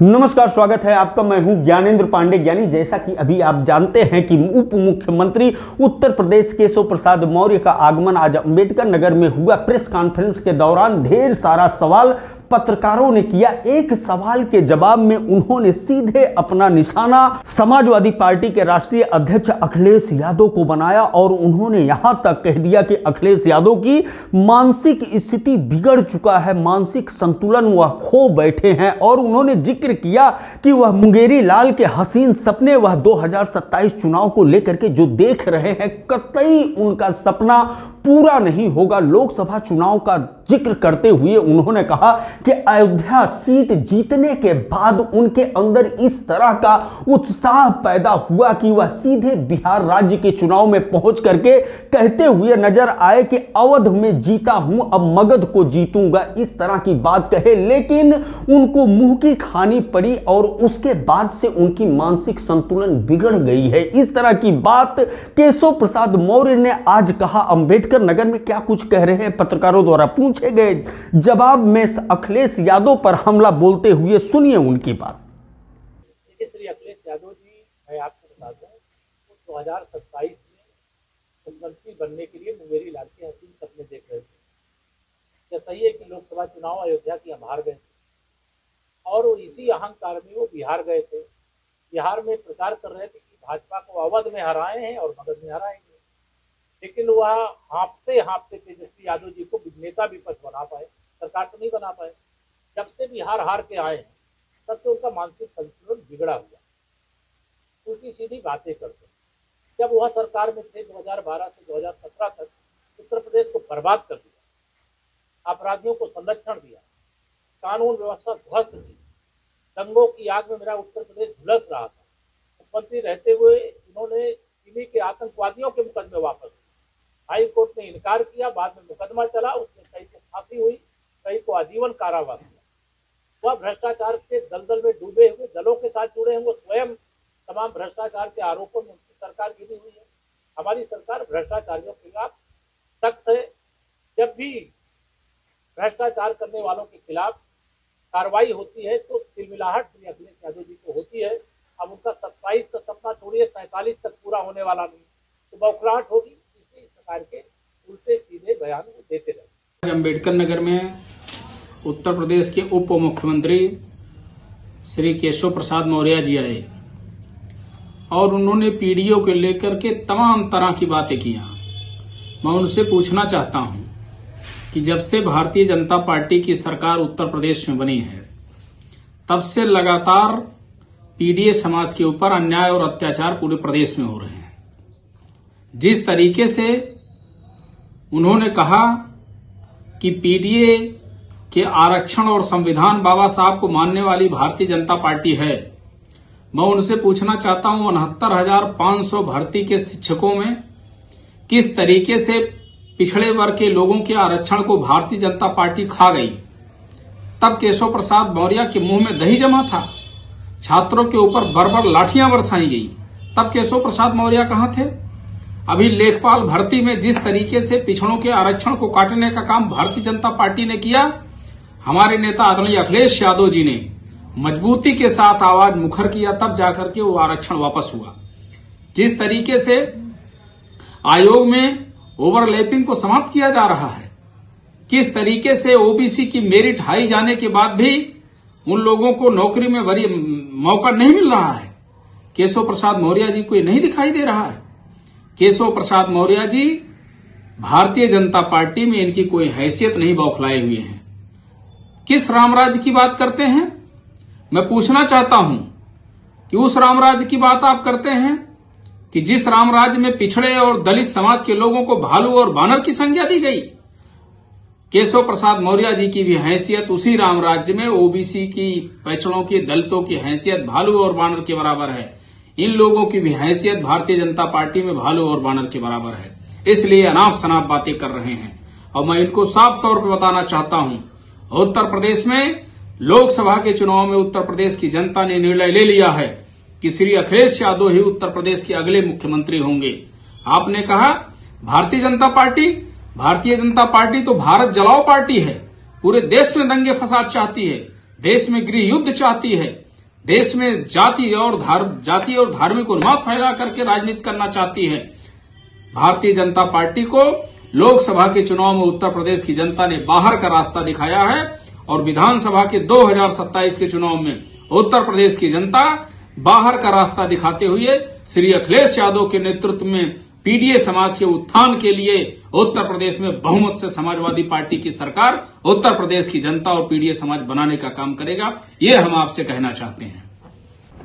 नमस्कार, स्वागत है आपका। मैं हूं ज्ञानेंद्र पांडे ज्ञानी। जैसा कि अभी आप जानते हैं कि उप मुख्यमंत्री उत्तर प्रदेश केशव प्रसाद मौर्य का आगमन आज अंबेडकर नगर में हुआ। प्रेस कॉन्फ्रेंस के दौरान ढेर सारा सवाल पत्रकारों ने किया। एक सवाल के जवाब में उन्होंने सीधे अपना निशाना समाजवादी पार्टी के राष्ट्रीय अध्यक्ष अखिलेश यादव को बनाया और उन्होंने यहां तक कह दिया कि अखिलेश यादव की मानसिक स्थिति बिगड़ चुका है, मानसिक संतुलन वह खो बैठे हैं। और उन्होंने जिक्र किया कि वह मुंगेरी लाल के हसीन सपने वह 2027 चुनाव को लेकर के जो देख रहे हैं, कतई उनका सपना पूरा नहीं होगा। लोकसभा चुनाव का जिक्र करते हुए उन्होंने कहा कि अयोध्या सीट जीतने के बाद उनके अंदर इस तरह का उत्साह पैदा हुआ कि वह सीधे बिहार राज्य के चुनाव में पहुंच करके कहते हुए नजर आए कि अवध में जीता हूं, अब मगध को जीतूंगा। इस तरह की बात कहे, लेकिन उनको मुंह की खानी पड़ी और उसके बाद से उनकी मानसिक संतुलन बिगड़ गई है। इस तरह की बात केशव प्रसाद मौर्य ने आज कहा। अंबेडकर नगर में क्या कुछ कह रहे हैं पत्रकारों द्वारा पूछे गए जवाब में अखिलेश यादव पर हमला बोलते हुए सुनिए उनकी बात। श्री अखिलेश यादव जी, मैं आपको बता दूं 2027 में मुख्यमंत्री बनने के लिए मुंगेरी लाल के हसीन सपने देख रहे थे। क्या सही है कि लोकसभा चुनाव अयोध्या की हम हार गए थे और इसी अहंकार में वो बिहार गए थे। बिहार में प्रचार कर रहे थे कि भाजपा को अवध में हराए हैं और मगध में हराएंगे, लेकिन वह हाँफते हाँफते तेजस्वी यादव जी को नेता विपक्ष बना पाए, सरकार तो नहीं बना पाए। जब से बिहार हार के आए हैं तब से उनका मानसिक संतुलन बिगड़ा हुआ, उल्टी सीधी बातें करते। जब वह सरकार में थे 2012 से 2017 तक उत्तर प्रदेश को बर्बाद कर दिया, अपराधियों को संरक्षण दिया, कानून व्यवस्था ध्वस्त की, दंगों की आग में मेरा उत्तर प्रदेश झुलस रहा था। मुख्यमंत्री रहते हुए उन्होंने सिमी के आतंकवादियों के मुकदमे वापस, हाई कोर्ट ने इनकार किया, बाद में मुकदमा चला, उसमें कई को फांसी हुई, कई को आजीवन कारावास हुआ। वह भ्रष्टाचार के दलदल में डूबे हुए दलों के साथ जुड़े हुए, स्वयं तमाम भ्रष्टाचार के आरोपों में उनकी सरकार गिरी हुई है। हमारी सरकार भ्रष्टाचारियों के खिलाफ सख्त है। जब भी भ्रष्टाचार करने वालों के खिलाफ कार्रवाई होती है तो तिलमिलाहट श्री अखिलेश यादव जी को होती है। अब उनका 27 का सपना छोड़िए 47 तक पूरा होने वाला नहीं, तो बौखलाहट होगी। इस प्रकार के उल्टे सीधे बयान देते रहे। अंबेडकर नगर में उत्तर प्रदेश के उप मुख्यमंत्री श्री केशव प्रसाद मौर्य जी आए और उन्होंने पीडीओ को लेकर के तमाम तरह की बातें की। मैं उनसे पूछना चाहता हूं कि जब से भारतीय जनता पार्टी की सरकार उत्तर प्रदेश में बनी है तब से लगातार पीडीए समाज के ऊपर अन्याय और अत्याचार पूरे प्रदेश में हो रहे हैं। जिस तरीके से उन्होंने कहा कि पीडीए के आरक्षण और संविधान बाबा साहब को मानने वाली भारतीय जनता पार्टी है, मैं उनसे पूछना चाहता हूं 69,500 भर्ती के शिक्षकों में किस तरीके से पिछड़े वर्ग के लोगों के आरक्षण को भारतीय जनता पार्टी खा गई। तब केशव प्रसाद मौर्य के मुंह में दही जमा था, छात्रों के ऊपर बर्बर लाठियां बरसाई गई। तब केशव प्रसाद मौर्य कहां थे? अभी लेखपाल भर्ती में जिस तरीके से पिछड़ों के आरक्षण को काटने का काम भारतीय जनता पार्टी ने किया, हमारे नेता आदरणीय अखिलेश यादव जी ने मजबूती के साथ आवाज मुखर किया, तब जाकर के वो आरक्षण वापस हुआ। जिस तरीके से आयोग में ओवरलैपिंग को समाप्त किया जा रहा है, किस तरीके से ओबीसी की मेरिट हाई जाने के बाद भी उन लोगों को नौकरी में बड़ी मौका नहीं मिल रहा है, केशव प्रसाद मौर्य जी को ये नहीं दिखाई दे रहा है। केशव प्रसाद मौर्य जी भारतीय जनता पार्टी में इनकी कोई हैसियत नहीं बौखलाए हुए हैं। किस रामराज्य की बात करते हैं? मैं पूछना चाहता हूं कि उस रामराज्य की बात आप करते हैं कि जिस रामराज्य में पिछड़े और दलित समाज के लोगों को भालू और बानर की संज्ञा दी गई। केशव प्रसाद मौर्य जी की भी हैसियत उसी रामराज्य में ओबीसी की, पिछड़ों की, दलितों की हैसियत भालू और बानर के बराबर है। इन लोगों की भी हैसियत भारतीय जनता पार्टी में भालू और बानर के बराबर है। इसलिए अनाप शनाप बातें कर रहे हैं और मैं इनको साफ तौर पर बताना चाहता हूं, उत्तर प्रदेश में लोकसभा के चुनाव में उत्तर प्रदेश की जनता ने निर्णय ले लिया है कि श्री अखिलेश यादव ही उत्तर प्रदेश के अगले मुख्यमंत्री होंगे। आपने कहा भारतीय जनता पार्टी तो भारत जलाओ पार्टी है, पूरे देश में दंगे फसाद चाहती है, देश में गृह युद्ध चाहती है। देश में जाति और धार्मिक उन्माद फैला करके राजनीति करना चाहती है। भारतीय जनता पार्टी को लोकसभा के चुनाव में उत्तर प्रदेश की जनता ने बाहर का रास्ता दिखाया है और विधानसभा के 2027 के चुनाव में उत्तर प्रदेश की जनता बाहर का रास्ता दिखाते हुए श्री अखिलेश यादव के नेतृत्व में पीडीए समाज के उत्थान के लिए उत्तर प्रदेश में बहुमत से समाजवादी पार्टी की सरकार उत्तर प्रदेश की जनता और पीडीए समाज बनाने का काम करेगा, ये हम आपसे कहना चाहते हैं।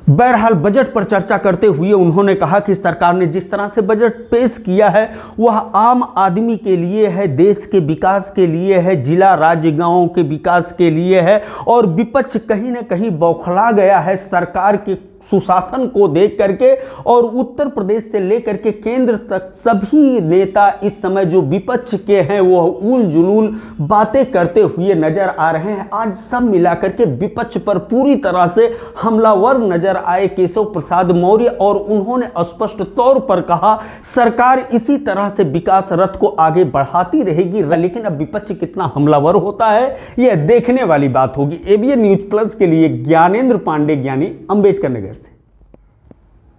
बहरहाल बजट पर चर्चा करते हुए उन्होंने कहा कि सरकार ने जिस तरह से बजट पेश किया है वह आम आदमी के लिए है, देश के विकास के लिए है, जिला राज्य गांवों के विकास के लिए है और विपक्ष कहीं ना कहीं बौखला गया है सरकार के सुशासन को देख करके और उत्तर प्रदेश से लेकर के केंद्र तक सभी नेता इस समय जो विपक्ष के हैं वो उल जुलूल बातें करते हुए नजर आ रहे हैं। आज सब मिलाकर के विपक्ष पर पूरी तरह से हमलावर नजर आए केशव प्रसाद मौर्य और उन्होंने स्पष्ट तौर पर कहा सरकार इसी तरह से विकास रथ को आगे बढ़ाती रहेगी, लेकिन अब विपक्ष कितना हमलावर होता है यह देखने वाली बात होगी। एबीएन न्यूज प्लस के लिए ज्ञानेंद्र पांडे, ज्ञानी, अंबेडकर नगर।